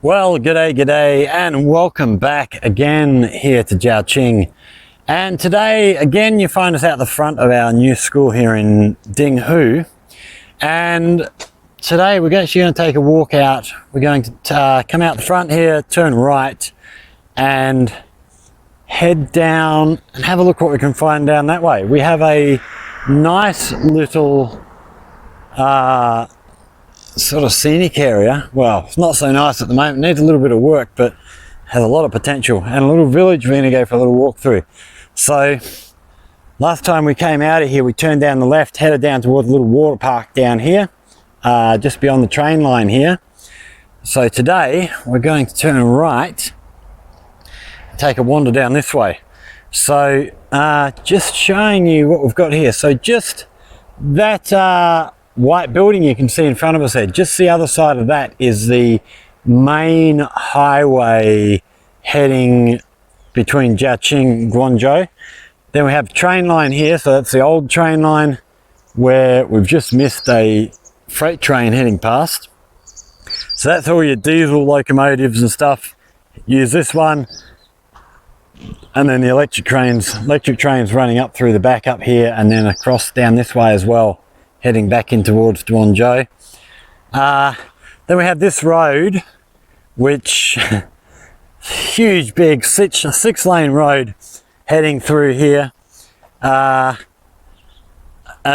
Well, g'day, and welcome back again here to Qiaolin. And today, again, you find us out the front of our new school here in DingHu. And today we're actually going to take a walk out. We're going to come out the front here, turn right, and head down and have a look what we can find down that way. We have a nice little sort of scenic area. Well, it's not so nice at the moment, needs a little bit of work, but has a lot of potential, and a little village we're going to go for a little walk through. So last time we came out of here, we turned down the left, headed down towards a little water park down here, just beyond the train line here. So today we're going to turn right, take a wander down this way. So just showing you what we've got here. So just that white building you can see in front of us there, just the other side of that is the main highway heading between Qiaolin and Guangzhou. Then we have the train line here, so that's the old train line where we've just missed a freight train heading past. So that's all your diesel locomotives and stuff. Use this one, and then the electric trains running up through the back up here and then across down this way as well, heading back in towards Guangzhou. Then we have this road, which huge big six-lane road heading through here, and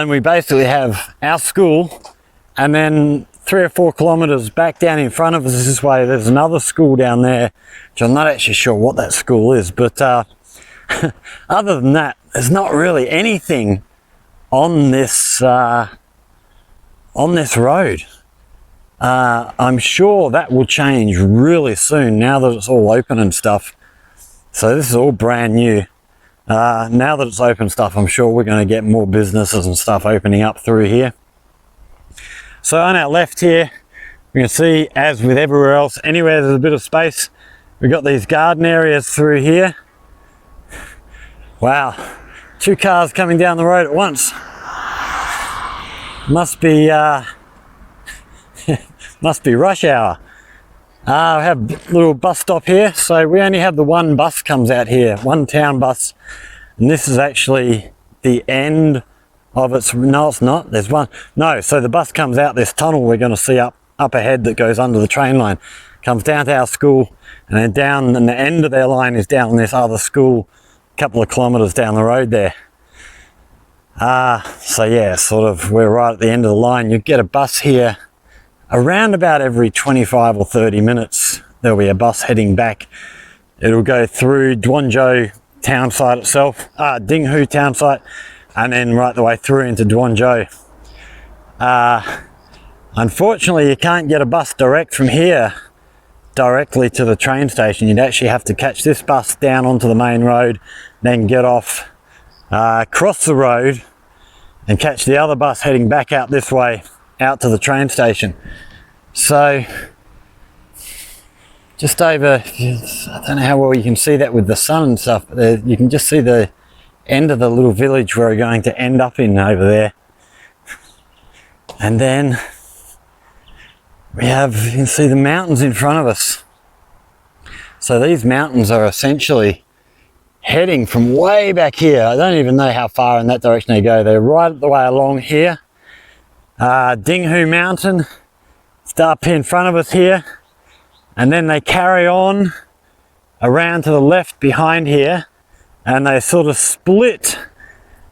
we basically have our school, and then 3 or 4 kilometers back down in front of us this way there's another school down there, which I'm not actually sure what that school is, but other than that there's not really anything on this road. I'm sure that will change really soon now that it's all open and stuff. So this is all brand new. Now that it's open stuff, I'm sure we're going to get more businesses and stuff opening up through here. So on our left here, we can see, as with everywhere else, anywhere there's a bit of space, we've got these garden areas through here. Wow, 2 cars coming down the road at once. Must be rush hour. We have a little bus stop here, so we only have the one bus comes out here, one town bus, and this is actually the end of its. No, it's not. There's one. No, so the bus comes out this tunnel we're going to see up ahead that goes under the train line, comes down to our school, and then down, and the end of their line is down this other school, a couple of kilometers down the road there. So yeah, sort of we're right at the end of the line. You get a bus here around about every 25 or 30 minutes. There'll be a bus heading back. It'll go through Guangzhou town site itself, DingHu town site, and then right the way through into Guangzhou. Unfortunately, you can't get a bus direct from here directly to the train station. You'd actually have to catch this bus down onto the main road, then get off, cross the road and catch the other bus heading back out this way out to the train station. So just over, I don't know how well you can see that with the sun and stuff, but you can just see the end of the little village where we're going to end up in over there. And then you can see the mountains in front of us. So these mountains are essentially heading from way back here. I don't even know how far in that direction they go. They're right the way along here. DingHu Mountain, it's up in front of us here, and then they carry on around to the left behind here, and they sort of split,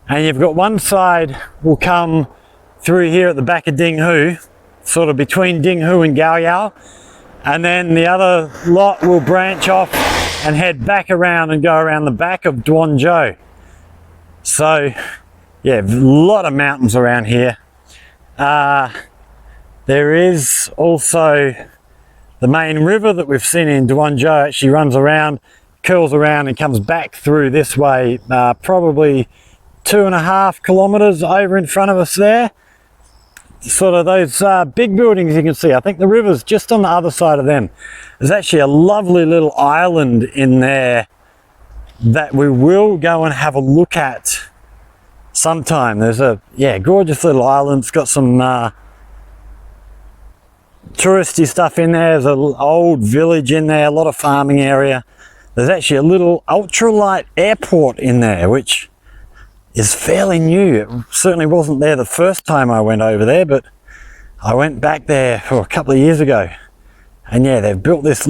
and you've got one side will come through here at the back of DingHu, sort of between DingHu and Qiaolin, and then the other lot will branch off and head back around and go around the back of Guangzhou. So yeah, a lot of mountains around here. There is also the main river that we've seen in Guangzhou. Actually runs around, curls around and comes back through this way, probably 2.5 kilometers over in front of us there. Sort of those big buildings you can see. I think the river's just on the other side of them. There's actually a lovely little island in there that we will go and have a look at sometime. There's a gorgeous little island. It's got some touristy stuff in there. There's an old village in there, a lot of farming area. There's actually a little ultralight airport in there, which is fairly new. It certainly wasn't there the first time I went over there, but I went back there for a couple of years ago. And yeah, they've built this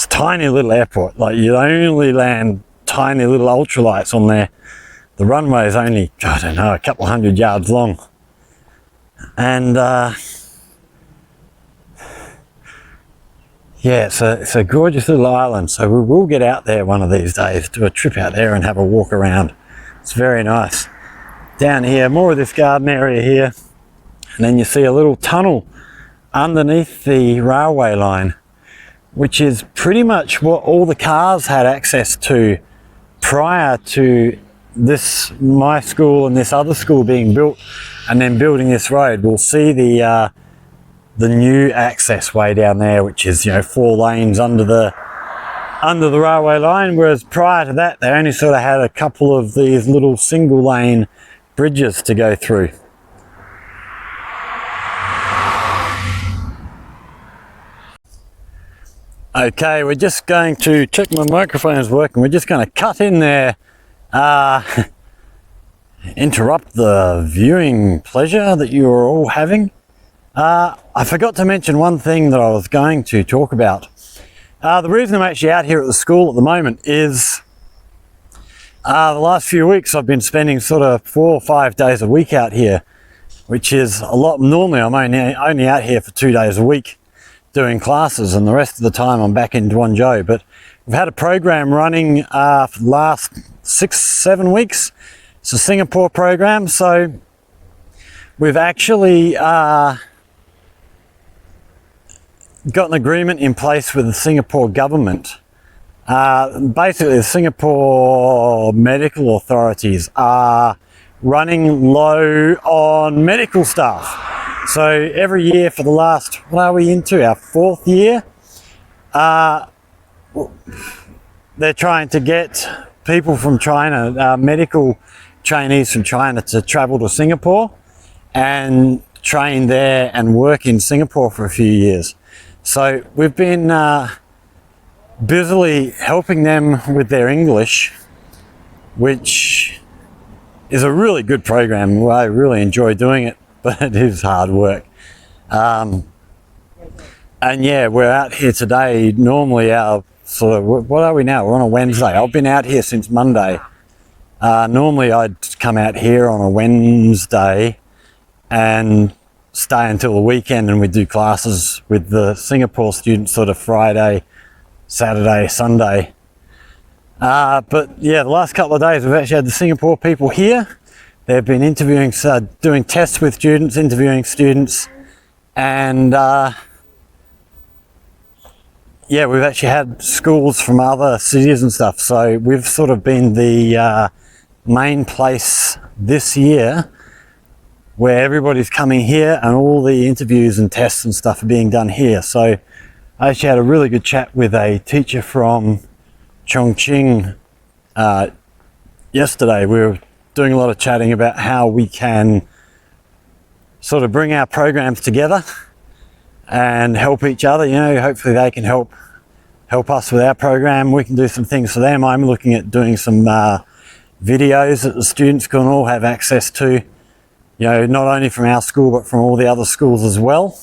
tiny little airport. Like, you only land tiny little ultralights on there. The runway is only, I don't know, a couple 100 yards long. And yeah, it's a gorgeous little island. So we will get out there one of these days, do a trip out there and have a walk around. It's very nice. Down here, more of this garden area here. And then you see a little tunnel underneath the railway line, which is pretty much what all the cars had access to prior to my school and this other school being built, and then building this road. We'll see the new access way down there, which is, 4 lanes under the railway line, whereas prior to that they only sort of had a couple of these little single lane bridges to go through. Okay, we're just going to check my microphone is working. We're just going to cut in there, interrupt the viewing pleasure that you are all having. I forgot to mention one thing that I was going to talk about. The reason I'm actually out here at the school at the moment is the last few weeks I've been spending sort of 4 or 5 days a week out here, which is a lot. Normally I'm only out here for 2 days a week doing classes, and the rest of the time I'm back in Guangzhou. But we've had a program running for the last 6-7 weeks. It's a Singapore program, so we've actually got an agreement in place with the Singapore government. Basically, the Singapore medical authorities are running low on medical staff. So every year for the last, what are we into, our 4th year, they're trying to get people from China, medical trainees from China, to travel to Singapore and train there and work in Singapore for a few years. So we've been busily helping them with their English, which is a really good program. I really enjoy doing it, but it is hard work. And yeah, we're out here today. Normally our sort of, what are we now? We're on a Wednesday. I've been out here since Monday. Normally I'd come out here on a Wednesday and stay until the weekend, and we'd do classes with the Singapore students sort of Friday, Saturday, Sunday. But yeah, the last couple of days we've actually had the Singapore people here. They've been interviewing, doing tests with students, interviewing students, and yeah, we've actually had schools from other cities and stuff. So we've sort of been the main place this year where everybody's coming here, and all the interviews and tests and stuff are being done here. So I actually had a really good chat with a teacher from Chongqing yesterday. We were doing a lot of chatting about how we can sort of bring our programs together and help each other. Hopefully they can help us with our program. We can do some things for them. I'm looking at doing some videos that the students can all have access to, not only from our school but from all the other schools as well.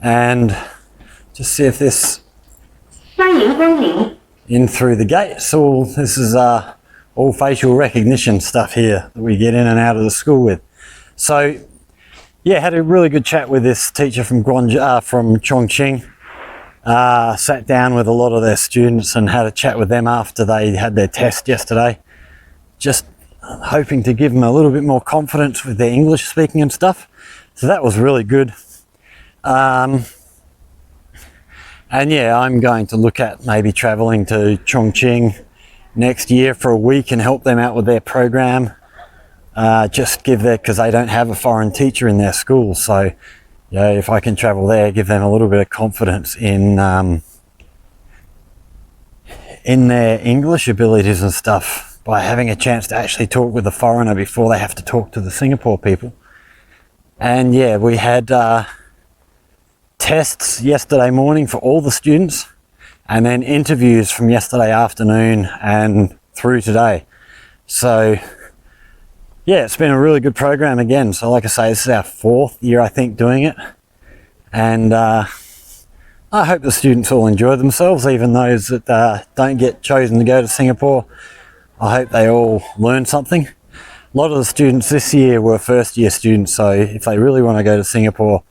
And just see if this in through the gate. So this is all facial recognition stuff here that we get in and out of the school with. So yeah, had a really good chat with this teacher from Chongqing. Sat down with a lot of their students and had a chat with them after they had their test yesterday. Just hoping to give them a little bit more confidence with their English speaking and stuff. So that was really good. And yeah, I'm going to look at maybe traveling to Chongqing next year for a week and help them out with their program. Just because they don't have a foreign teacher in their school. So yeah, if I can travel there, give them a little bit of confidence in their English abilities and stuff, by having a chance to actually talk with a foreigner before they have to talk to the Singapore people. And yeah, we had tests yesterday morning for all the students, and then interviews from yesterday afternoon and through today. So yeah, it's been a really good program again. So like I say, this is our 4th year, I think, doing it. And I hope the students all enjoy themselves, even those that don't get chosen to go to Singapore. I hope they all learn something. A lot of the students this year were first year students, so if they really want to go to Singapore,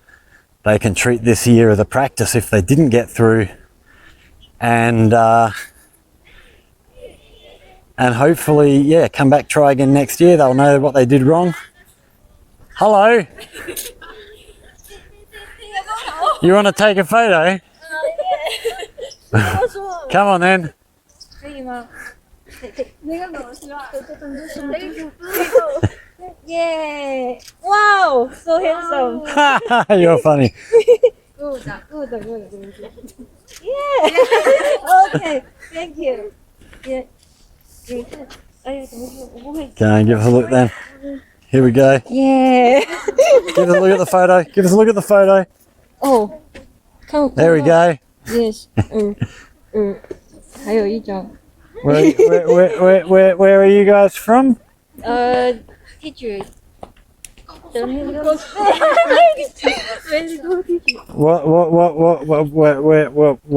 they can treat this year as a practice if they didn't get through. And hopefully, yeah, come back, try again next year. They'll know what they did wrong. Hello. You want to take a photo? Come on then. Yeah! Wow! So handsome! You're funny. Yeah! Okay, thank you. Yeah. Go and give us a look then. Here we go. Yeah! Give us a look at the photo. Give us a look at the photo. Oh! There we go. Yes. 还有一张。 Where are you guys from? Teacher. What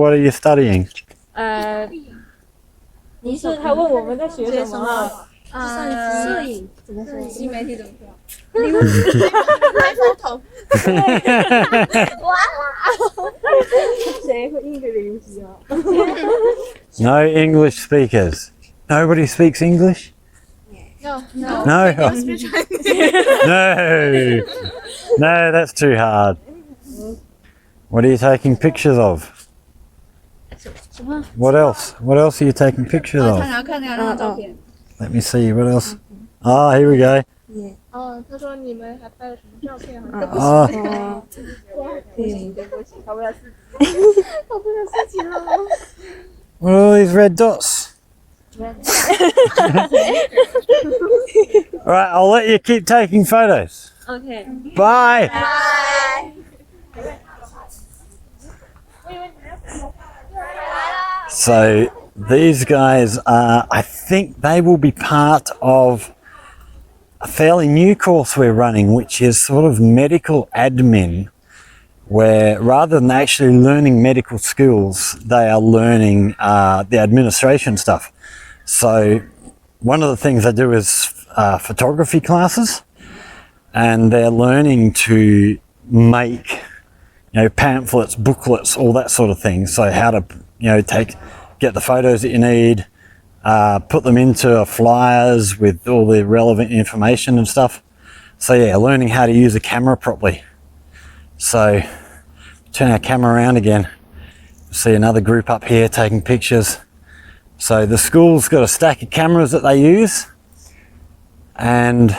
are you studying? 你是他问我们在学什么？摄影怎么说？新媒体怎么说？拍头头。哇！谁会英语的游戏啊 No English speakers. Nobody speaks English? No. No? Oh. No. No, that's too hard. What are you taking pictures of? What else? What else are you taking pictures of? Let me see, what else? Ah, here we go. Oh, 他说你们还拍了什么照片？ Oh. 我不能自己了。 What are all these red dots? Alright, I'll let you keep taking photos. Okay. Bye! So these guys are, I think they will be part of a fairly new course we're running, which is sort of medical admin, where rather than actually learning medical skills, they are learning the administration stuff. So one of the things they do is photography classes, and they're learning to make, you know, pamphlets, booklets, all that sort of thing. So how to, you know, get the photos that you need, put them into flyers with all the relevant information and stuff. So yeah, learning how to use a camera properly. So turn our camera around again. See another group up here taking pictures. So the school's got a stack of cameras that they use, and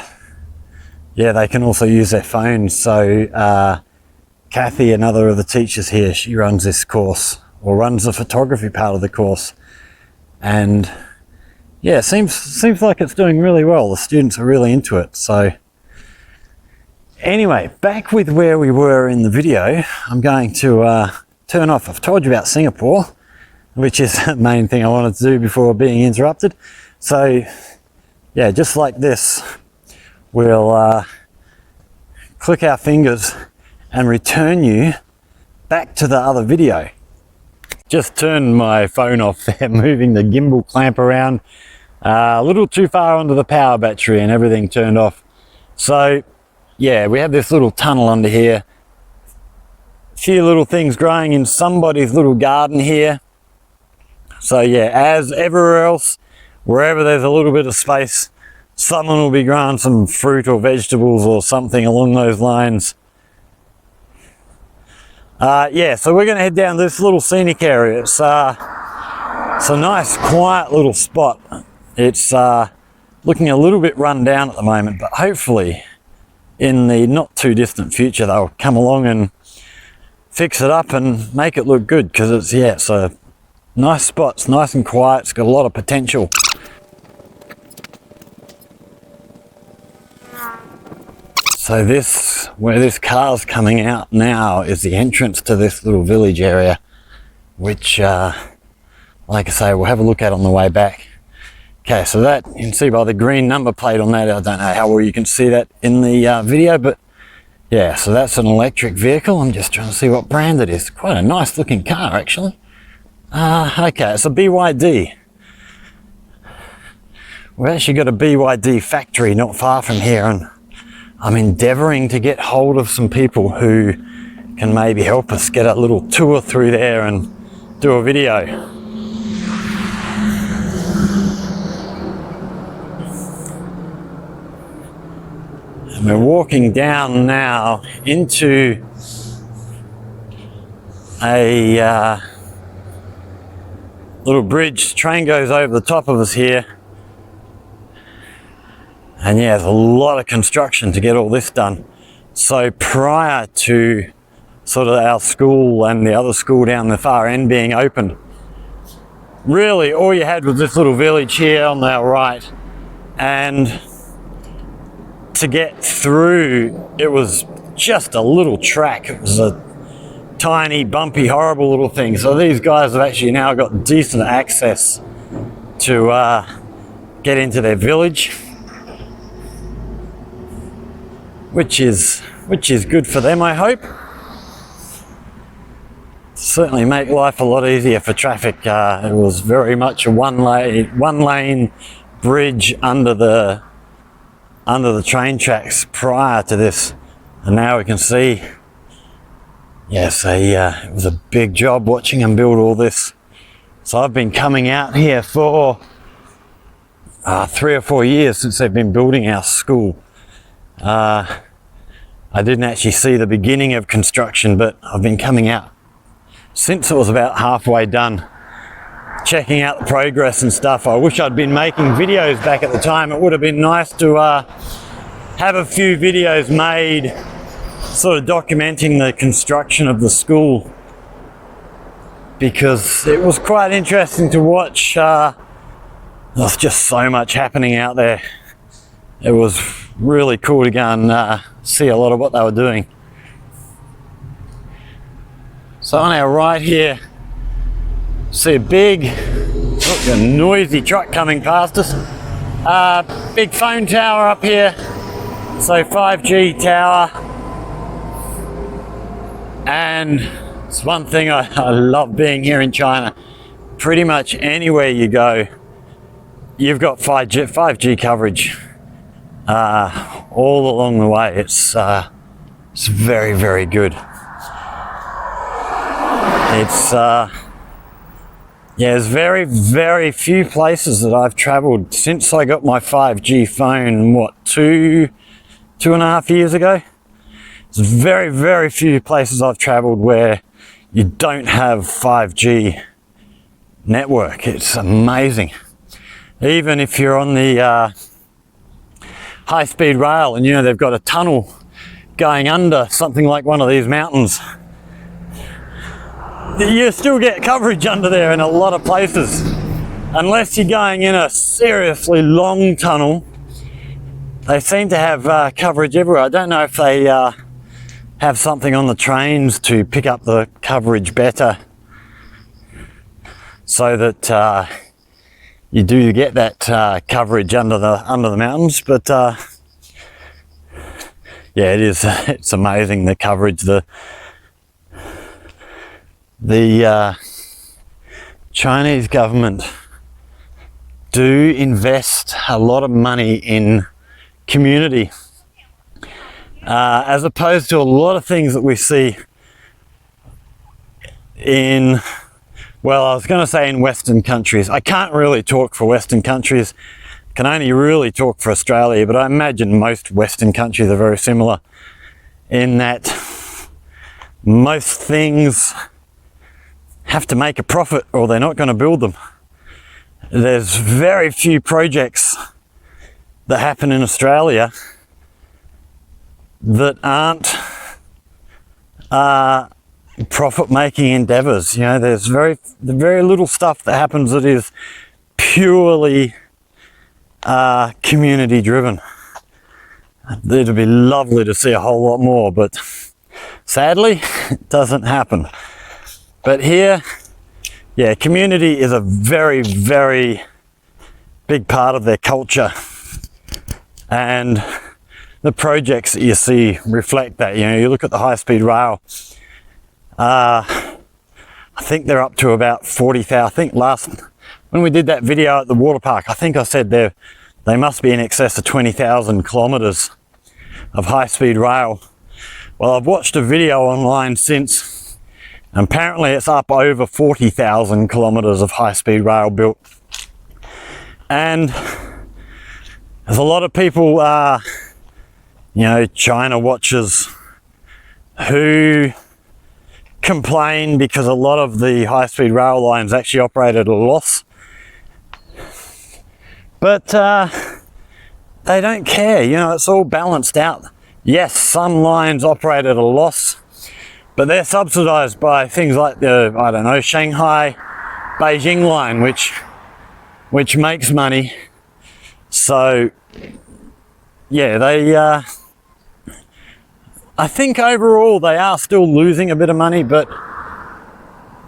yeah, they can also use their phones. So Kathy, another of the teachers here, she runs this course, or runs the photography part of the course, and yeah, seems like it's doing really well. The students are really into it. So anyway, back with where we were in the video. I'm going to turn off. I've told you about Singapore, which is the main thing I wanted to do before being interrupted. So yeah, just like this, we'll click our fingers and return you back to the other video. Just turned my phone off there, moving the gimbal clamp around a little too far onto the power battery, and everything turned off. So yeah, we have this little tunnel under here. A few little things growing in somebody's little garden here. So yeah, as everywhere else, wherever there's a little bit of space, someone will be growing some fruit or vegetables or something along those lines. Yeah, so we're going to head down this little scenic area. It's a nice, quiet little spot. It's looking a little bit run down at the moment, but hopefully in the not too distant future they'll come along and fix it up and make it look good, because it's a nice spot. It's nice and quiet. It's got a lot of potential. So this, where this car's coming out now, is the entrance to this little village area, which, like I say, we'll have a look at on the way back. Okay, so that, you can see by the green number plate on that, I don't know how well you can see that in the video, but yeah, so that's an electric vehicle. I'm just trying to see what brand it is. Quite a nice looking car, actually. Okay, it's a BYD. We've actually got a BYD factory not far from here, and I'm endeavouring to get hold of some people who can maybe help us get a little tour through there and do a video. And we're walking down now into a little bridge. Train goes over the top of us here. And yeah, there's a lot of construction to get all this done. So prior to sort of our school and the other school down the far end being open, really all you had was this little village here on our right. And to get through, it was just a little track. It was a tiny, bumpy, horrible little thing. So these guys have actually now got decent access to get into their village, which is good for them, I hope. Certainly make life a lot easier for traffic. It was very much a one lane bridge under the train tracks prior to this, and now we can see, yes, it was a big job watching them build all this. So I've been coming out here for 3 or 4 years since they've been building our school. I didn't actually see the beginning of construction, but I've been coming out since it was about halfway done, checking out the progress and stuff. I wish I'd been making videos back at the time. It would have been nice to have a few videos made sort of documenting the construction of the school, because it was quite interesting to watch. There's just so much happening out there. It was really cool to go and see a lot of what they were doing. So on our right here, see a big, a noisy truck coming past us. Big phone tower up here, so 5G tower. And it's one thing I love being here in China. Pretty much anywhere you go, you've got 5G coverage all along the way. It's very, very good. It's there's very, very few places that I've traveled since I got my 5G phone, two and a half years ago. There's very, very few places I've traveled where you don't have 5G network. It's amazing. Even if you're on the high-speed rail and they've got a tunnel going under something like one of these mountains, you still get coverage under there in a lot of places. Unless you're going in a seriously long tunnel, they seem to have coverage everywhere. I don't know if they have something on the trains to pick up the coverage better, so that you do get that coverage under the mountains. But yeah, it's amazing, the coverage. The Chinese government do invest a lot of money in community, as opposed to a lot of things that we see in, well, I was going to say in Western countries. I can't really talk for Western countries, can only really talk for Australia, but I imagine most Western countries are very similar in that most things have to make a profit or they're not going to build them. There's very few projects that happen in Australia that aren't profit-making endeavours. There's very little stuff that happens that is purely community-driven. It'd be lovely to see a whole lot more, but sadly, it doesn't happen. But here, yeah, community is a very, very big part of their culture. And the projects that you see reflect that. You know, you look at the high-speed rail, I think they're up to about 40,000. I think when we did that video at the water park, I think I said they must be in excess of 20,000 kilometers of high-speed rail. Well, I've watched a video online since, and apparently it's up over 40,000 kilometers of high-speed rail built. And there's a lot of people, you know, China watchers who complain because a lot of the high-speed rail lines actually operate at a loss. But they don't care, you know, it's all balanced out. Yes, some lines operate at a loss, but they're subsidized by things like the, I don't know, Shanghai Beijing line, which makes money. So yeah, they I think overall they are still losing a bit of money, but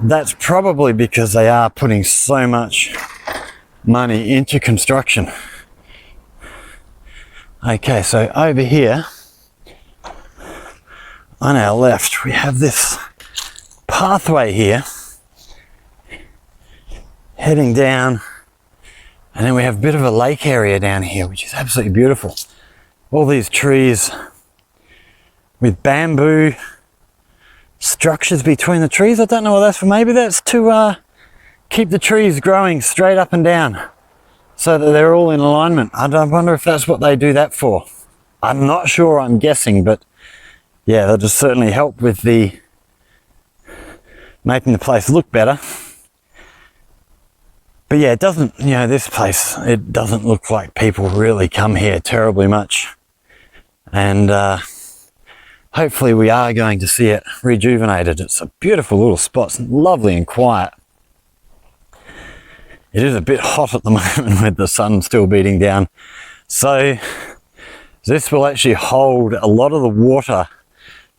that's probably because they are putting so much money into construction. Okay, so over here on our left, we have this pathway here heading down, and then we have a bit of a lake area down here, which is absolutely beautiful. All these trees with bamboo structures between the trees. I don't know what that's for. Maybe that's to keep the trees growing straight up and down so that they're all in alignment. I wonder if that's what they do that for. I'm not sure, I'm guessing, but yeah, that'll just certainly help with the making the place look better. But yeah, it doesn't, you know, this place, it doesn't look like people really come here terribly much. And hopefully we are going to see it rejuvenated. It's a beautiful little spot. It's lovely and quiet. It is a bit hot at the moment with the sun still beating down. So this will actually hold a lot of the water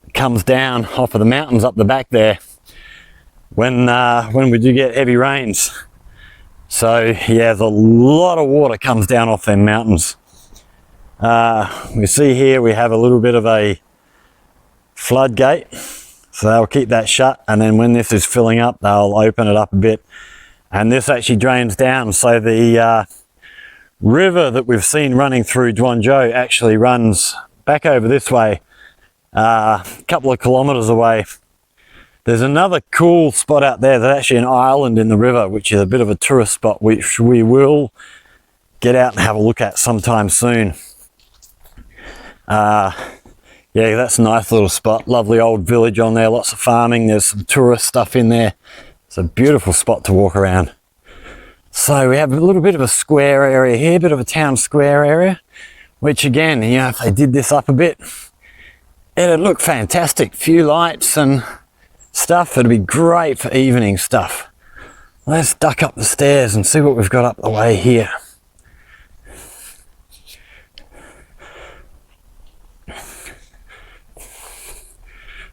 that comes down off of the mountains up the back there when we do get heavy rains. So yeah, there's a lot of water comes down off them mountains. We see here we have a little bit of a floodgate, so they'll keep that shut, and then when this is filling up they'll open it up a bit, and this actually drains down. So the river that we've seen running through Guangzhou actually runs back over this way, a couple of kilometers away. There's another cool spot out there that's actually an island in the river, which is a bit of a tourist spot, which we will get out and have a look at sometime soon. Yeah, that's a nice little spot. Lovely old village on there, lots of farming. There's some tourist stuff in there. It's a beautiful spot to walk around. So we have a little bit of a square area here, a bit of a town square area, which again, you know, if they did this up a bit, it'd look fantastic. Few lights and stuff. It'd be great for evening stuff. Let's duck up the stairs and see what we've got up the way here.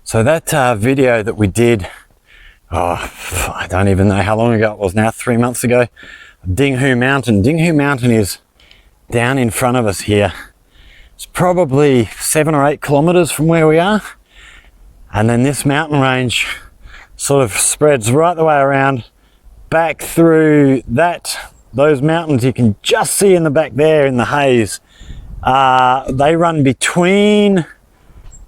So that video that we did, I don't even know how long ago it was now, 3 months ago, DingHu Mountain. DingHu Mountain is down in front of us here. It's probably 7 or 8 kilometers from where we are. And then this mountain range sort of spreads right the way around, back through those mountains you can just see in the back there in the haze. They run between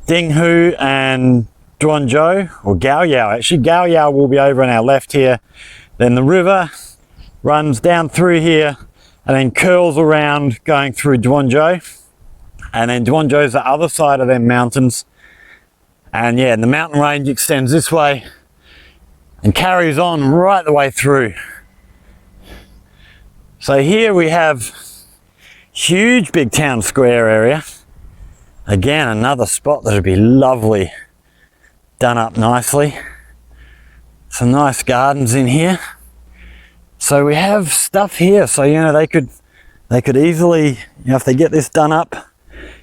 DingHu and Guangzhou, or Gaoyao. Actually, Gaoyao will be over on our left here. Then the river runs down through here and then curls around going through Guangzhou. And then Guangzhou's the other side of them mountains. And yeah, the mountain range extends this way and carries on right the way through. So here we have huge big town square area. Again, another spot that would be lovely, done up nicely. Some nice gardens in here. So we have stuff here, so you know they could easily, you know, if they get this done up,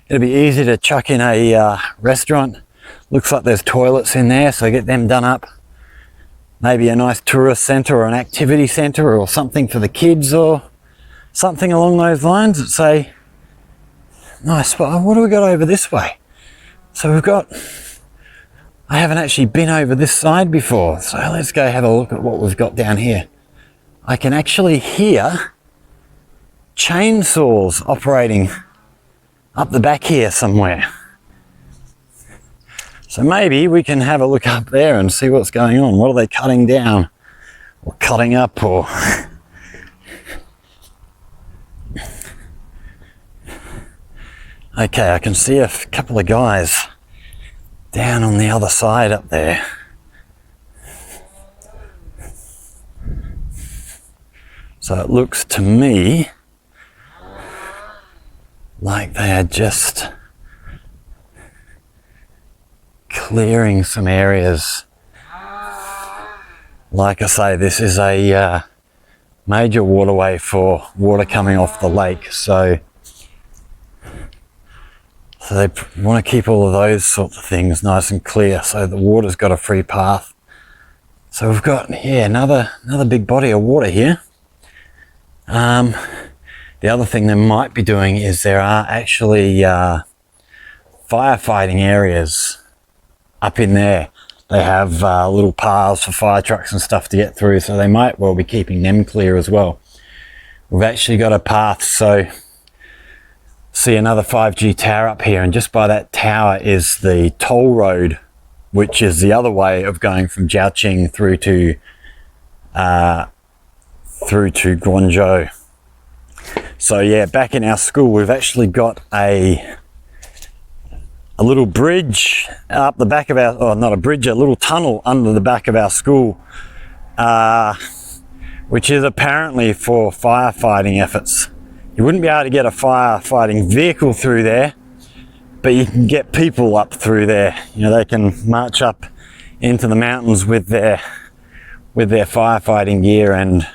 it'll be easy to chuck in a restaurant. Looks like there's toilets in there, so get them done up. Maybe a nice tourist centre or an activity centre or something for the kids or something along those lines. It's a nice spot. What do we got over this way? So we've got, I haven't actually been over this side before, so let's go have a look at what we've got down here. I can actually hear chainsaws operating up the back here somewhere. So maybe we can have a look up there and see what's going on. What are they cutting down or cutting up or... Okay, I can see a couple of guys down on the other side up there. So it looks to me like they are just clearing some areas. Like I say, this is a major waterway for water coming off the lake, so they want to keep all of those sorts of things nice and clear so the water's got a free path. So we've got, yeah, another big body of water here. The other thing they might be doing is there are actually firefighting areas up in there. They have little paths for fire trucks and stuff to get through, so they might well be keeping them clear as well. We've actually got a path, so see another 5G tower up here, and just by that tower is the toll road, which is the other way of going from Qiaolin through to Guangzhou. So yeah, back in our school we've actually got a little bridge up the back of our, or not a bridge, a little tunnel under the back of our school, which is apparently for firefighting efforts. You wouldn't be able to get a firefighting vehicle through there, but you can get people up through there. You know, they can march up into the mountains with their firefighting gear and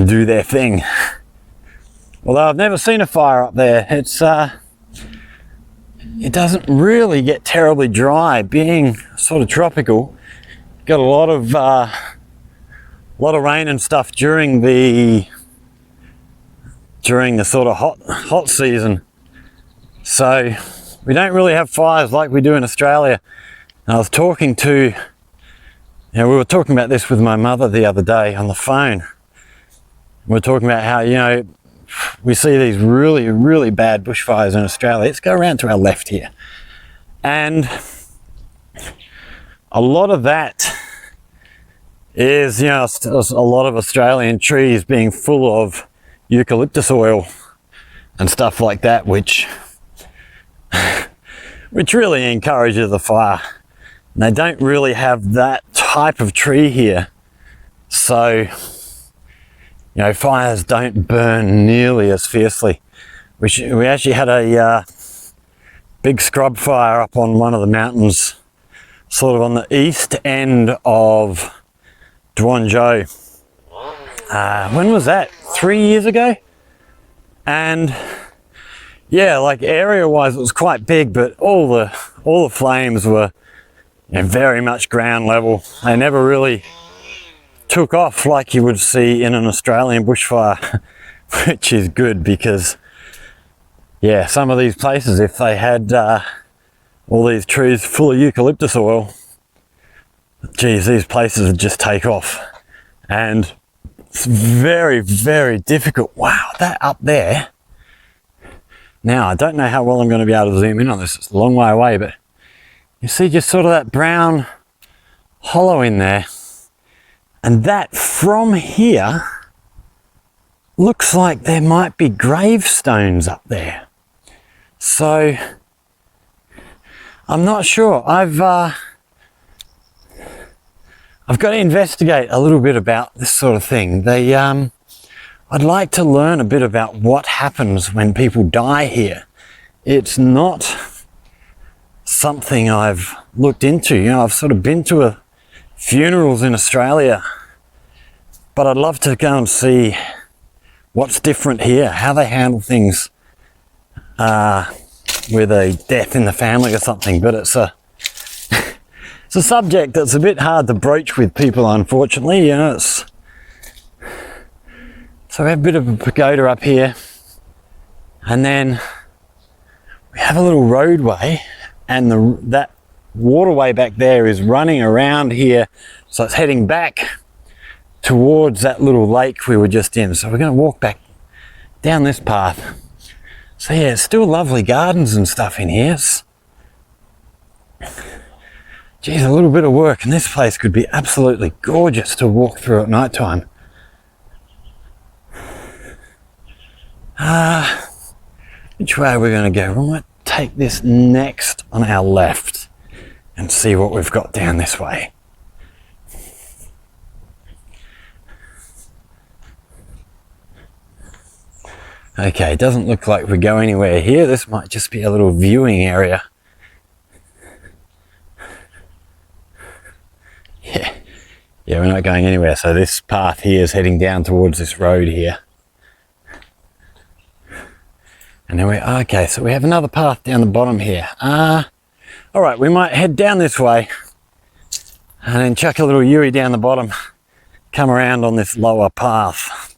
do their thing. Although I've never seen a fire up there. It's it doesn't really get terribly dry, being sort of tropical. Got a lot of rain and stuff during the sort of hot season, so we don't really have fires like we do in Australia. And I was talking to, we were talking about this with my mother the other day on the phone. We were talking about how, we see these really, really bad bushfires in Australia. Let's go around to our left here, and a lot of that is, a lot of Australian trees being full of eucalyptus oil and stuff like that, which really encourages the fire. And they don't really have that type of tree here, so fires don't burn nearly as fiercely. We actually had a big scrub fire up on one of the mountains, sort of on the east end of Guangzhou. When was that? 3 years ago? And yeah, like area wise it was quite big, but all the flames were very much ground level. They never really took off like you would see in an Australian bushfire, which is good, because yeah, some of these places, if they had all these trees full of eucalyptus oil, geez, these places would just take off. And it's very, very difficult. Wow, that up there. Now, I don't know how well I'm going to be able to zoom in on this. It's a long way away, but you see just sort of that brown hollow in there. And that from here looks like there might be gravestones up there. So I'm not sure. I've got to investigate a little bit about this sort of thing. I'd like to learn a bit about what happens when people die here. It's not something I've looked into. I've sort of been to funerals in Australia, but I'd love to go and see what's different here, how they handle things with a death in the family or something, but it's a it's a subject that's a bit hard to broach with people, unfortunately. You know, so we have a bit of a pagoda up here, and then we have a little roadway, and that waterway back there is running around here, so it's heading back towards that little lake we were just in. So we're going to walk back down this path. So yeah, it's still lovely gardens and stuff in here. Geez, a little bit of work, and this place could be absolutely gorgeous to walk through at night time. Which way are we going to go? We might take this next on our left and see what we've got down this way. Okay, it doesn't look like we go anywhere here. This might just be a little viewing area. Yeah, we're not going anywhere. So this path here is heading down towards this road here. And then okay, so we have another path down the bottom here. All right, we might head down this way and then chuck a little Yui down the bottom, come around on this lower path.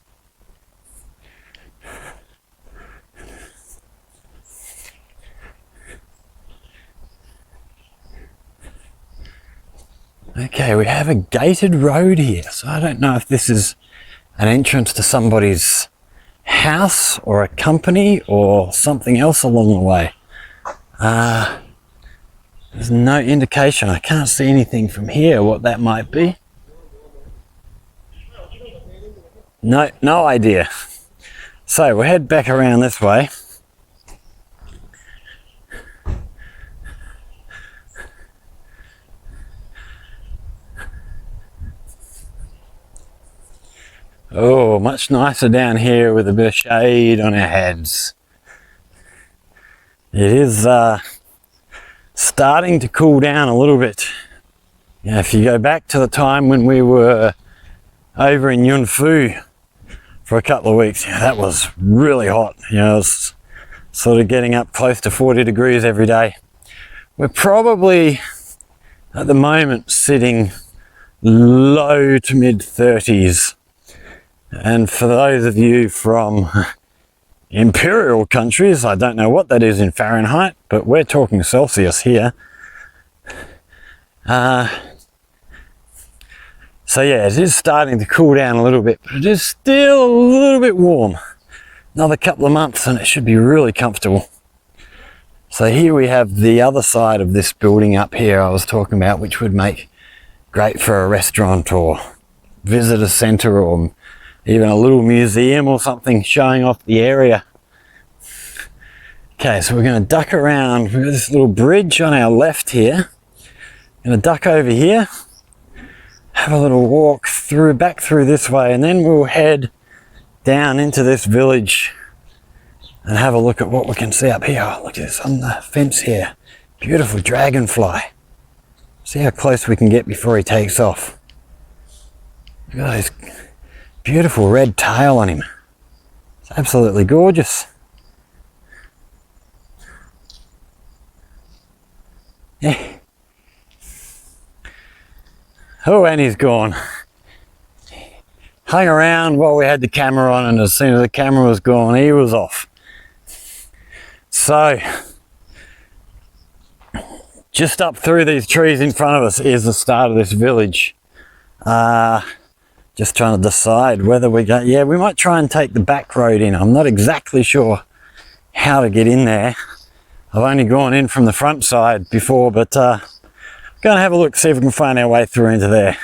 Okay, we have a gated road here, so I don't know if this is an entrance to somebody's house or a company or something else along the way. There's no indication. I can't see anything from here what that might be. No idea. So we'll head back around this way. Oh, much nicer down here with a bit of shade on our heads. It is starting to cool down a little bit. Yeah, if you go back to the time when we were over in Yunfu for a couple of weeks, yeah, that was really hot. You know, it was sort of getting up close to 40 degrees every day. We're probably at the moment sitting low to mid 30s. And for those of you from imperial countries, I don't know what that is in Fahrenheit, but we're talking Celsius here. So yeah, it is starting to cool down a little bit, but it is still a little bit warm. Another couple of months and it should be really comfortable. So here we have the other side of this building up here I was talking about, which would make great for a restaurant or visitor center or even a little museum or something showing off the area. Okay, so we're going to duck around. We've got this little bridge on our left here. Going to duck over here, have a little walk through, back through this way, and then we'll head down into this village and have a look at what we can see up here. Oh, look at this on the fence here. Beautiful dragonfly. See how close we can get before he takes off. Look at those beautiful red tail on him. It's absolutely gorgeous. Yeah. Oh, and he's gone. Hung around while we had the camera on, and as soon as the camera was gone, he was off. So, just up through these trees in front of us is the start of this village. Just trying to decide whether we go, yeah, we might try and take the back road in. I'm not exactly sure how to get in there. I've only gone in from the front side before, but going to have a look, see if we can find our way through into there.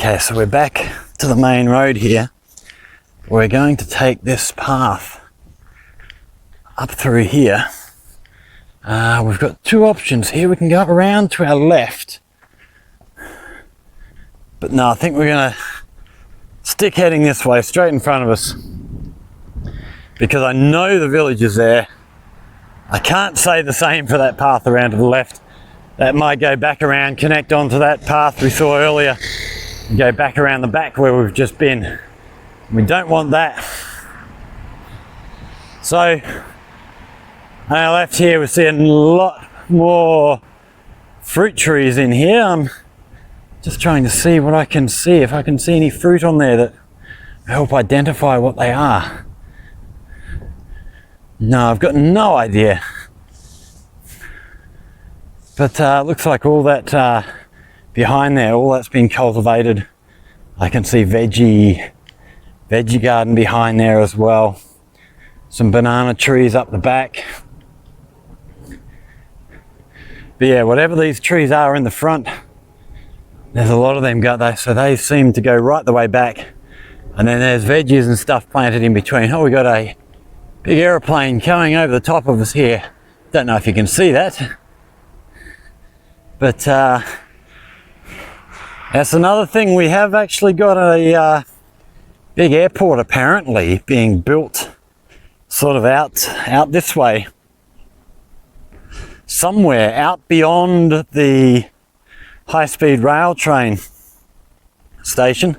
Okay, so we're back to the main road here. We're going to take this path up through here. We've got two options here. We can go around to our left. But no, I think we're going to stick heading this way, straight in front of us. Because I know the village is there. I can't say the same for that path around to the left. That might go back around, connect onto that path we saw earlier, and go back around the back where we've just been. We don't want that. So, on our left here, we're seeing a lot more fruit trees in here. I'm just trying to see what I can see, if I can see any fruit on there that help identify what they are. No, I've got no idea. But looks like all that behind there, all that's been cultivated. I can see veggie garden behind there as well. Some banana trees up the back. But yeah, whatever these trees are in the front, there's a lot of them got there, so they seem to go right the way back. And then there's veggies and stuff planted in between. Oh, we got a big aeroplane coming over the top of us here. Don't know if you can see that. But that's another thing. We have actually got a big airport apparently being built sort of out this way. Somewhere out beyond the high-speed rail train station,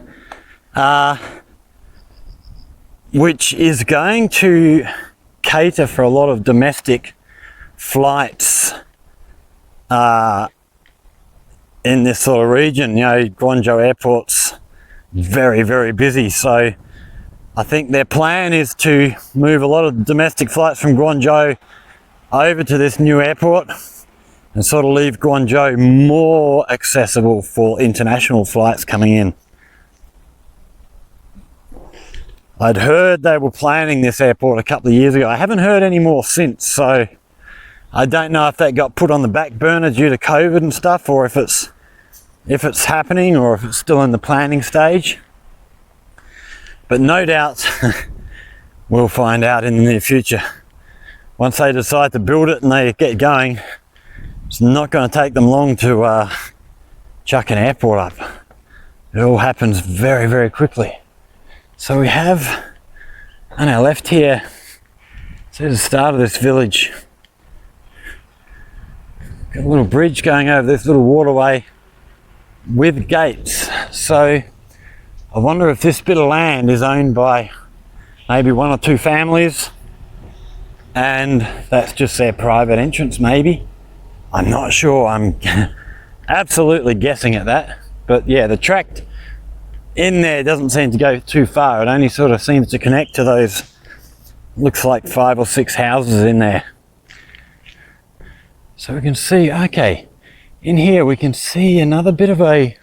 which is going to cater for a lot of domestic flights in this sort of region. You know, Guangzhou Airport's very, very busy, so I think their plan is to move a lot of domestic flights from Guangzhou over to this new airport and sort of leave Guangzhou more accessible for international flights coming in. I'd heard they were planning this airport a couple of years ago. I haven't heard any more since, so I don't know if that got put on the back burner due to COVID and stuff, or if it's happening, or if it's still in the planning stage. But no doubt we'll find out in the near future. Once they decide to build it and they get going, it's not going to take them long to chuck an airport up. It all happens very, very quickly. So we have on our left here, so the start of this village. Got a little bridge going over this little waterway with gates. So I wonder if this bit of land is owned by maybe one or two families and that's just their private entrance maybe. I'm not sure, I'm absolutely guessing at that. But yeah, the tract in there doesn't seem to go too far. It only sort of seems to connect to those, looks like 5 or 6 houses in there. So we can see, okay, in here we can see another bit of a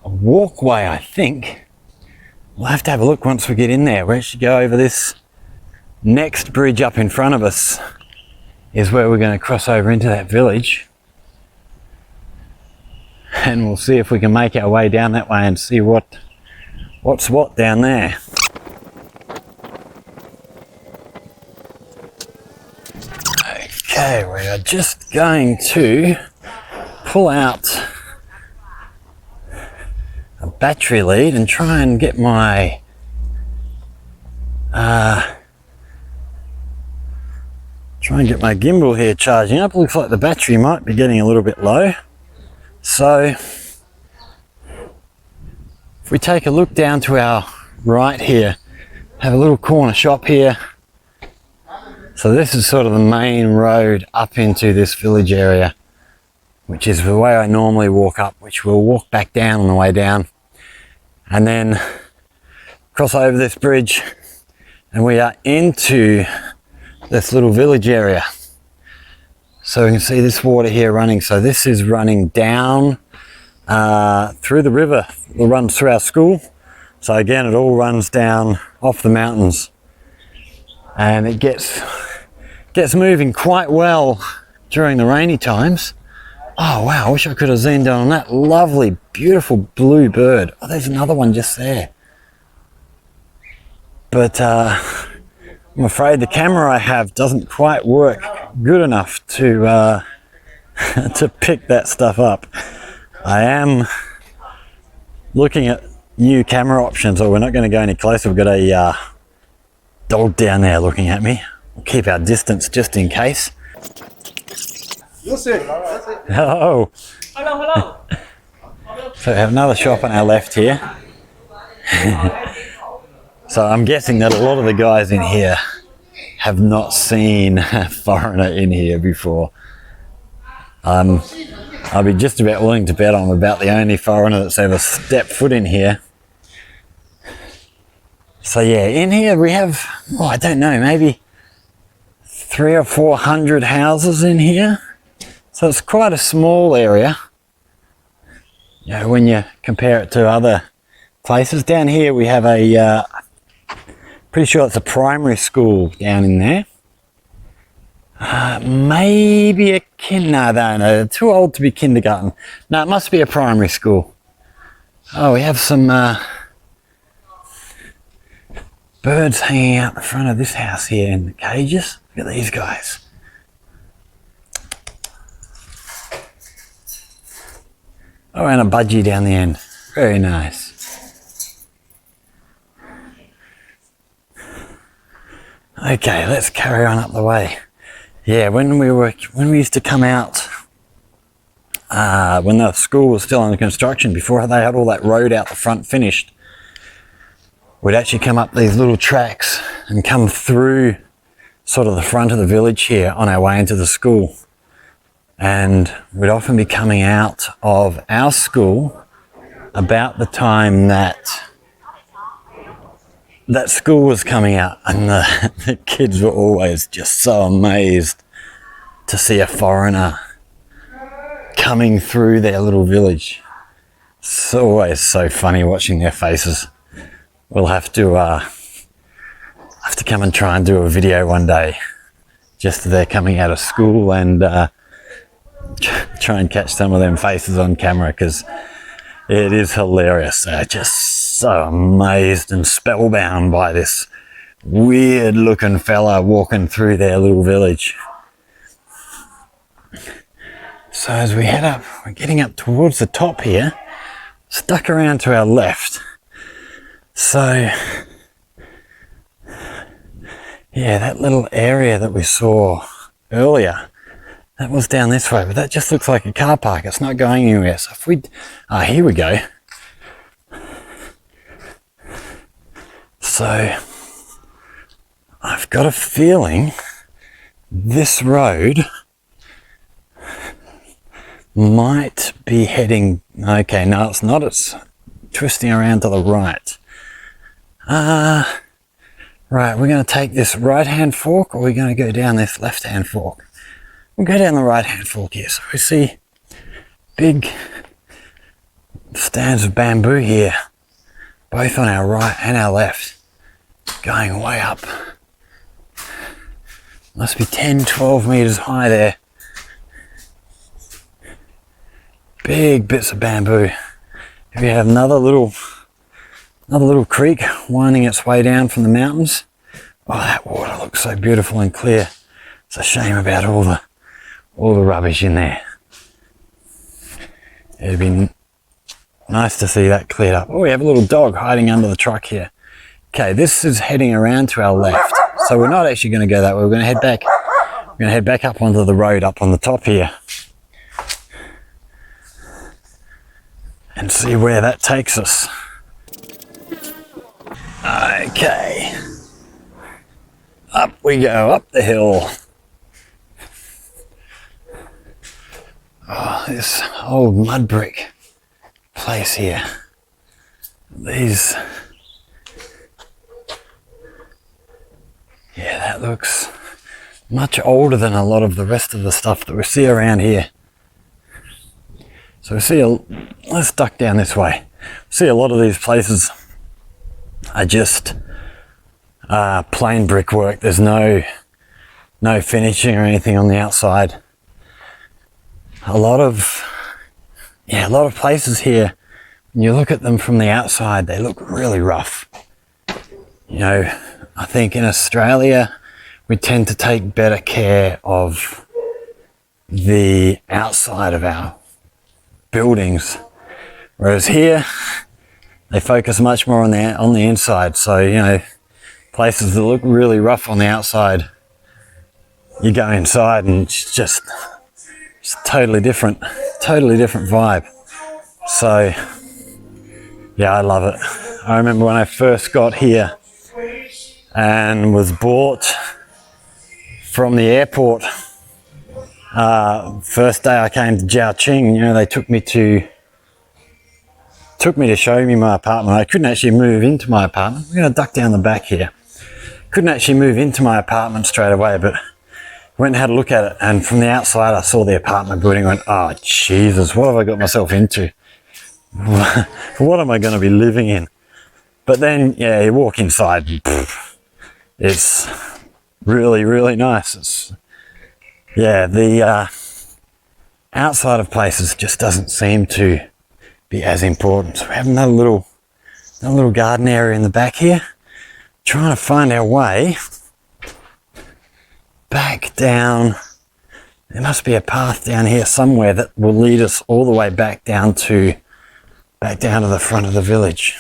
walkway, I think. We'll have to have a look once we get in there. We should go over this next bridge up in front of us is where we're going to cross over into that village. And we'll see if we can make our way down that way and see what's what down there. Okay, we are just going to pull out a battery lead and try and get my gimbal here charging up. Looks like the battery might be getting a little bit low. So if we take a look down to our right here, have a little corner shop here. So this is sort of the main road up into this village area, which is the way I normally walk up, which we'll walk back down on the way down and then cross over this bridge and we are into this little village area. So we can see this water here running. So this is running down through the river that runs through our school. So again, it all runs down off the mountains and it gets moving quite well during the rainy times. Oh wow, I wish I could have zoomed in on that lovely, beautiful blue bird. Oh, there's another one just there. But I'm afraid the camera I have doesn't quite work good enough to to pick that stuff up. I am looking at new camera options, or we're not going to go any closer. We've got a dog down there looking at me. We'll keep our distance just in case. Hello. Hello. So we have another shop on our left here. So I'm guessing that a lot of the guys in here have not seen a foreigner in here before. I'll be just about willing to bet I'm about the only foreigner that's ever stepped foot in here. So yeah, in here we have, oh, I don't know, maybe 300 or 400 houses in here. So it's quite a small area, you know, when you compare it to other places. Down here we have a, pretty sure it's a primary school down in there. Maybe a no, they're too old to be kindergarten. No, it must be a primary school. Oh, we have some birds hanging out the front of this house here in the cages. Look at these guys. Oh, and a budgie down the end. Very nice. Okay, let's carry on up the way. Yeah, when we used to come out, when the school was still under construction, before they had all that road out the front finished, we'd actually come up these little tracks and come through sort of the front of the village here on our way into the school. And we'd often be coming out of our school about the time that school was coming out, and the kids were always just so amazed to see a foreigner coming through their little village. It's always so funny watching their faces. We'll have to come and try and do a video one day, just as they're coming out of school, and try and catch some of them faces on camera, because it is hilarious. They're just so amazed and spellbound by this weird looking fella walking through their little village. So as we head up, we're getting up towards the top here, stuck around to our left. So yeah, that little area that we saw earlier, that was down this way, but that just looks like a car park. It's not going anywhere. So if we, here we go. So I've got a feeling this road might be heading, okay, no it's not, it's twisting around to the right. Right, we're going to take this right hand fork, or we're going to go down this left hand fork. We'll go down the right hand fork here. So we see big stands of bamboo here, both on our right and our left, going way up. Must be 10-12 meters high there. Big bits of bamboo. Here we have another little creek winding its way down from the mountains. Oh, that water looks so beautiful and clear. It's a shame about all the rubbish in there. It'd be nice to see that cleared up. Oh, we have a little dog hiding under the truck here. Okay, this is heading around to our left. So we're not actually going to go that way. We're going to head back. We're going to head back up onto the road up on the top here, and see where that takes us. Okay. Up we go, up the hill. Oh, this old mud brick place here. These, yeah, that looks much older than a lot of the rest of the stuff that we see around here. So we see let's duck down this way. See a lot of these places are just plain brickwork. There's no finishing or anything on the outside. a lot of places here, when you look at them from the outside, they look really rough. You know, I think in Australia, we tend to take better care of the outside of our buildings, whereas here they focus much more on the inside. So, you know, places that look really rough on the outside, you go inside and it's just totally different vibe. So yeah, I love it. I remember when I first got here and was bought from the airport, first day I came to Qiaolin, you know, they took me to show me my apartment. I couldn't actually move into my apartment. We're going to duck down the back here. Couldn't actually move into my apartment straight away, but went and had a look at it, and from the outside I saw the apartment building and went, oh Jesus, what have I got myself into? What am I going to be living in? But then, yeah, you walk inside and it's really, really nice. The outside of places just doesn't seem to be as important. So we have another little garden area in the back here, trying to find our way back down. There must be a path down here somewhere that will lead us all the way back down to the front of the village.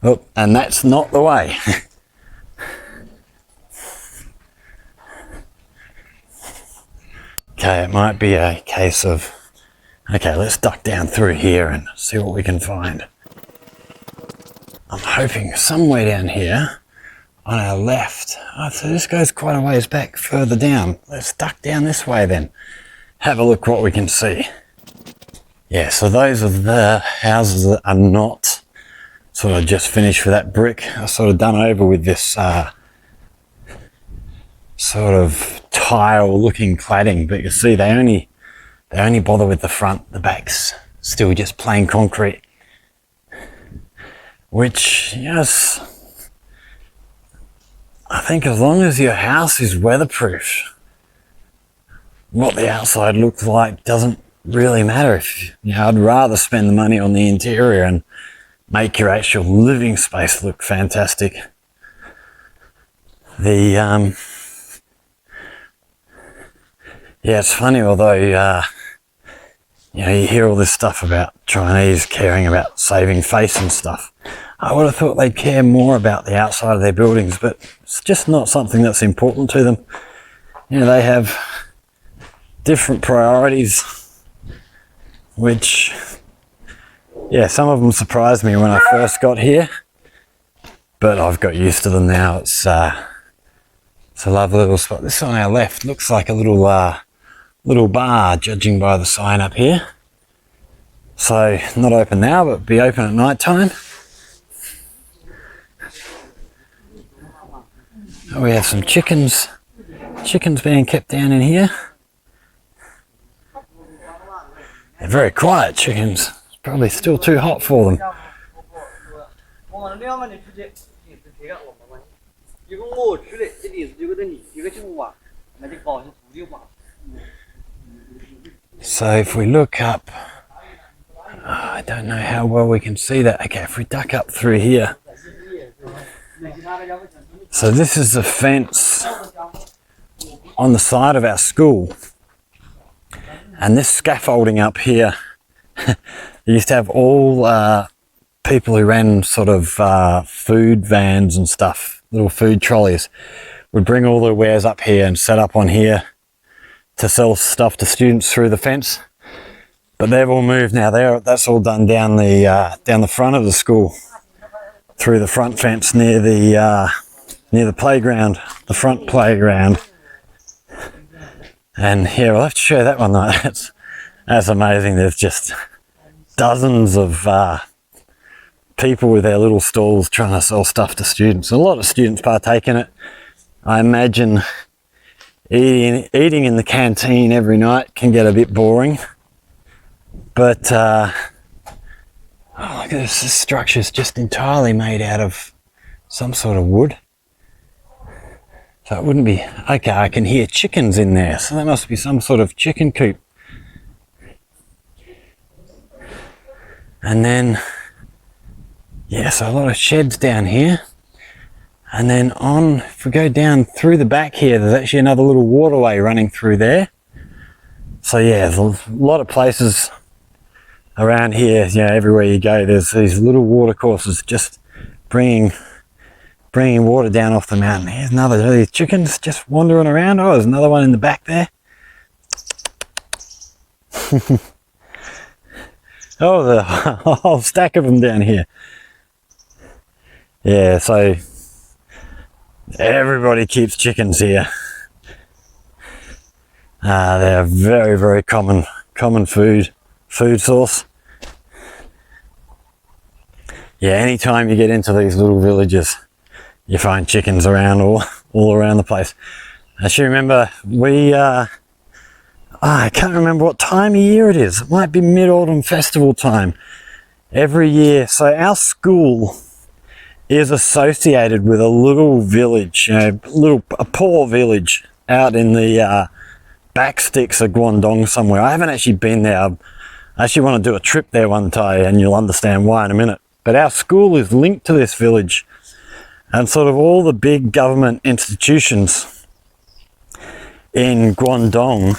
Oh, and that's not the way. Okay, it might be a case of, okay, let's duck down through here and see what we can find. I'm hoping somewhere down here on our left. Oh, so this goes quite a ways back further down. Let's duck down this way then. Have a look what we can see. Yeah, so those are the houses that are not sort of just finished with that brick. I sort of done over with this sort of tile looking cladding, but you see they only bother with the front. The back's still just plain concrete, which, yes, I think as long as your house is weatherproof, what the outside looks like doesn't really matter. If you know, I'd rather spend the money on the interior and make your actual living space look fantastic. Yeah, it's funny, although you know, you hear all this stuff about Chinese caring about saving face and stuff. I would have thought they'd care more about the outside of their buildings, but it's just not something that's important to them. You know, they have different priorities, which, yeah, some of them surprised me when I first got here, but I've got used to them now. It's a lovely little spot. This on our left looks like a little bar, judging by the sign up here. So not open now, but be open at night time. We have some chickens being kept down in here. They're very quiet chickens. It's probably still too hot for them. So if we look up, I don't know how well we can see that. Okay, if we duck up through here. So this is the fence on the side of our school. And this scaffolding up here, they used to have all people who ran sort of food vans and stuff, little food trolleys, would bring all their wares up here and set up on here to sell stuff to students through the fence. But they've all moved now. That's all done down the front of the school, through the front fence near the playground, the front playground. And here, I'll have to show that one though. That's amazing. There's just dozens of people with their little stalls trying to sell stuff to students. A lot of students partake in it. I imagine eating in the canteen every night can get a bit boring. But oh, look at this. This structure is just entirely made out of some sort of wood. So it wouldn't be, okay, I can hear chickens in there. So that must be some sort of chicken coop. And then, yeah, so a lot of sheds down here. And then on, if we go down through the back here, there's actually another little waterway running through there. So yeah, there's a lot of places around here, you know, everywhere you go, there's these little water courses just bringing water down off the mountain. Here's another of these chickens just wandering around. Oh, there's another one in the back there. Oh, the whole stack of them down here. Yeah, so everybody keeps chickens here. They're very, very common food source. Yeah, anytime you get into these little villages, you find chickens around all around the place. I actually remember I can't remember what time of year it is. It might be Mid-Autumn Festival time. Every year, so our school is associated with a little village, a poor village out in the back sticks of Guangdong somewhere. I haven't actually been there. I actually want to do a trip there one time, and you'll understand why in a minute. But our school is linked to this village, and sort of all the big government institutions in Guangdong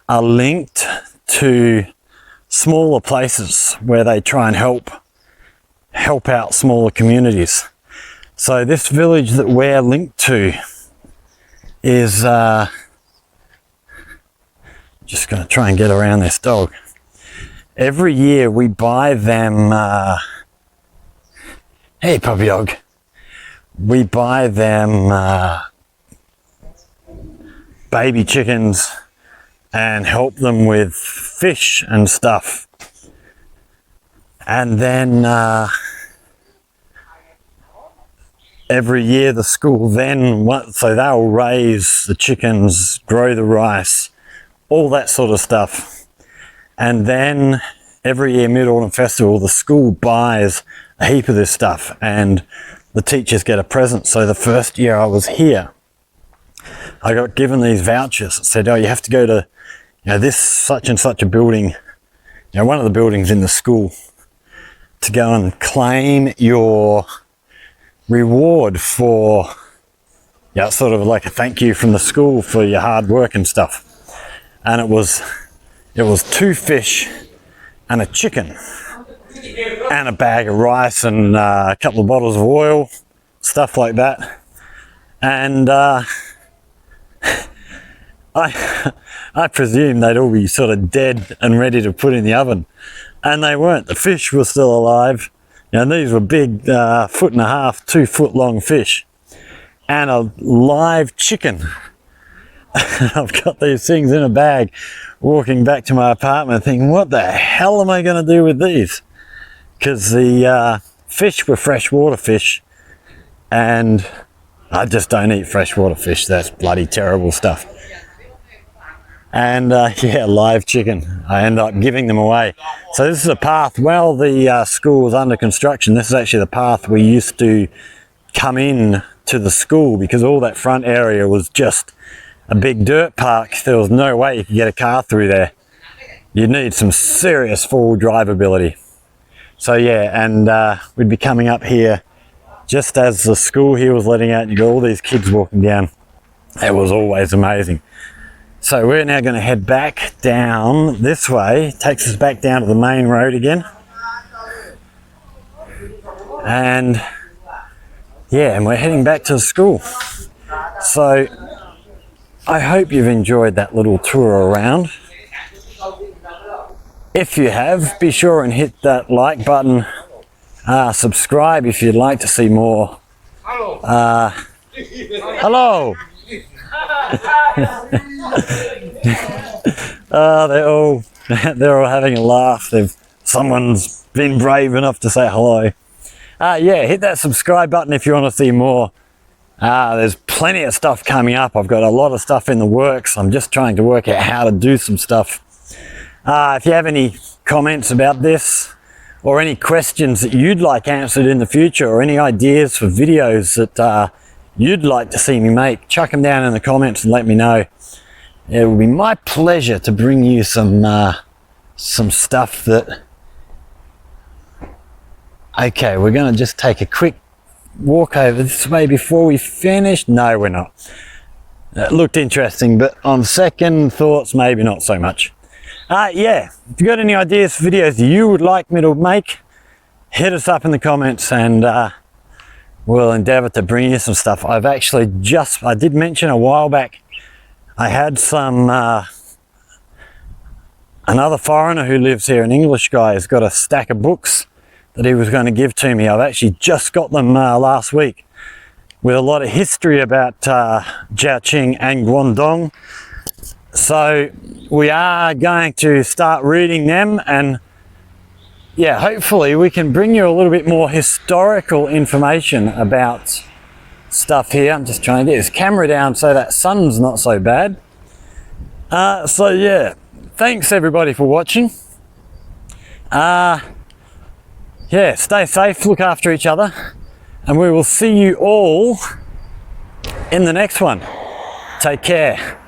are linked to smaller places where they try and help out smaller communities. So this village that we're linked to is just going to try and get around this dog. Every year we buy them hey puppy dog, we buy them baby chickens and help them with fish and stuff. And then every year the school then, so they'll raise the chickens, grow the rice, all that sort of stuff. And then every year Mid-Autumn Festival, the school buys a heap of this stuff and the teachers get a present. So the first year I was here, I got given these vouchers. It said, oh, you have to go to, you know, this such and such a building, you know, one of the buildings in the school, to go and claim your reward for, yeah, sort of like a thank you from the school for your hard work and stuff. And it was 2 fish and a chicken and a bag of rice and a couple of bottles of oil, stuff like that. And I presume they'd all be sort of dead and ready to put in the oven, and they weren't. The fish were still alive. You know, these were big 1.5 2 foot long fish and a live chicken. I've got these things in a bag walking back to my apartment thinking, what the hell am I going to do with these? Because the fish were freshwater fish, and I just don't eat freshwater fish. That's bloody terrible stuff. And yeah, live chicken. I end up giving them away. So this is a path. While the school was under construction, this is actually the path we used to come in to the school, because all that front area was just a big dirt park. There was no way you could get a car through there. You'd need some serious four-wheel drive ability. So yeah, and we'd be coming up here just as the school here was letting out, and you got all these kids walking down. It was always amazing. So we're now going to head back down this way. It takes us back down to the main road again. And yeah, and we're heading back to the school. So I hope you've enjoyed that little tour around. If you have, be sure and hit that like button. Subscribe if you'd like to see more. Hello. They're all having a laugh. Someone's been brave enough to say hello. Yeah, hit that subscribe button if you want to see more. There's plenty of stuff coming up. I've got a lot of stuff in the works. I'm just trying to work out how to do some stuff. If you have any comments about this, or any questions that you'd like answered in the future, or any ideas for videos that you'd like to see me make, chuck them down in the comments and let me know. It will be my pleasure to bring you some stuff that... Okay, we're going to just take a quick walk over this way before we finish. No, we're not. It looked interesting, but on second thoughts, maybe not so much. Yeah, if you've got any ideas for videos you would like me to make, hit us up in the comments and we'll endeavour to bring you some stuff. I've actually I did mention a while back, I had some, another foreigner who lives here, an English guy, has got a stack of books that he was going to give to me. I've actually just got them last week, with a lot of history about Qiaolin and Guangdong. So we are going to start reading them, and yeah, hopefully we can bring you a little bit more historical information about stuff here. I'm just trying to get this camera down so that sun's not so bad. So yeah, thanks everybody for watching. Yeah, stay safe, look after each other, and we will see you all in the next one. Take care.